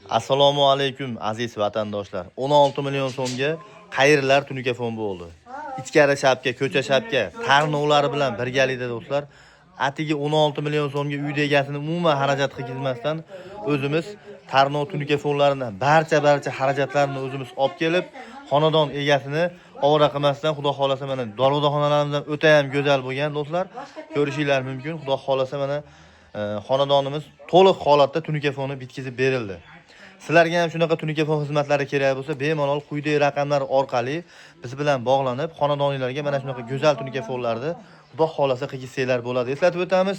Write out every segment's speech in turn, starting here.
Assalomu alaykum aziz vatandoshlar. 16 million so'mga qayerlar tunikafon bo'ldi. Ichkari shapka, ko'cha shapka, tarnovlari bilan birgalikda do'stlar. Atigi 16 million so'mga uyda egasini umuman xarajat qilmasdan o'zimiz tarnov tunikafonlarini barcha xarajatlarini o'zimiz olib kelib, xonadon egasini ovora qilmasdan xudo xolasa mana dorixonalarimizdan o'ta ham go'zal bo'lgan do'stlar. Ko'rishinglar mumkin. Xudo xolasa mana xonadonimiz to'liq holatda tunikafoni bitkizib berildi. Sizlarga ham shunaqa tunikafon xizmatlari kerak bo'lsa, bemalol quyidagi raqamlar orqali biz bilan bog'lanib, xonadonlarga mana shunaqa go'zal tunikafonlarni xudo xolasa qilsanglar bo'ladi. Eslatib o'tamiz,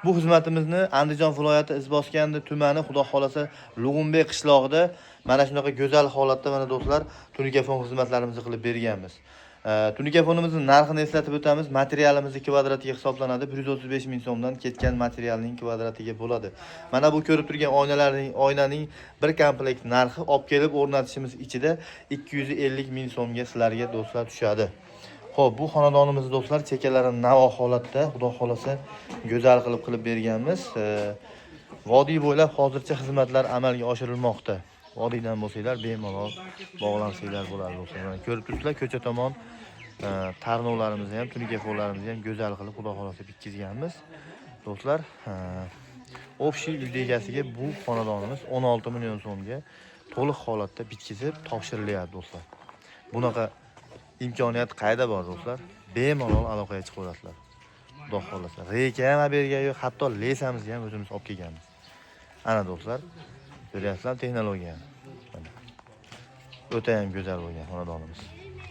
bu xizmatimizni Andijon viloyati Izboskanди tumani xudo xolasa Lug'unbek qishlog'ida mana shunaqa go'zal holatda mana do'stlar tunikafon xizmatlarimizni qilib berganmiz. Tunikafonimizning narxini eslatib o'tamiz. Materialimiz kvadratiga hisoblanadi. 135 ming so'mdan ketgan materialning kvadratiga bo'ladi. Mana bu ko'rib turgan oynaning bir komplekt narxi olib kelib o'rnatishimiz ichida 250 ming so'mga sizlarga do'stlar tushadi. Xo'p, bu xonadonimizni do'stlar chekalari navo holatda, xudo xolasa go'zal qilib berganmiz. Vodiy bo'ylab hozircha xizmatlar amalga oshirilmoqda. Vodiydan bo'lsanglar bemalol bog'lansanglar bo'ladi do'stlar. Mana ko'rib turibsizlar, ko'cha tomon tarnovlarimizni ham, tunikafonlarimizni ham go'zal qilib xudo xolasa bitkizganmiz. Do'stlar, общий uy egasiga bu xonadonimiz 16 million so'mga to'liq holatda bitkizib topshirilyapti do'stlar. Bunaqa imkoniyat qayda bor do'stlar? Bemalol aloqaga chiqaverasizlar. Xudo xolasa. Reka ham berga yo'q, hatto lesamizni ham o'zimiz olib kelganmiz. Ana do'stlar, ko'ryapsizlar texnologiya. O'ta ham go'zal bo'lgan xonadonimiz.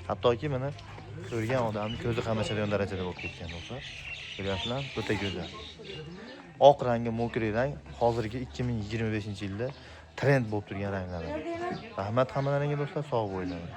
Hattoki mana ko'rgan odamni ko'zi qamashadigan darajada bo'lib ketgan do'stlar. Ko'ryapsizlar, o'ta go'zal. Oq rangi, mokriy rang hozirgi 2025-yilda trend bo'lib turgan ranglar. Rahmat hammalaringga do'stlar, sog' bo'linglar.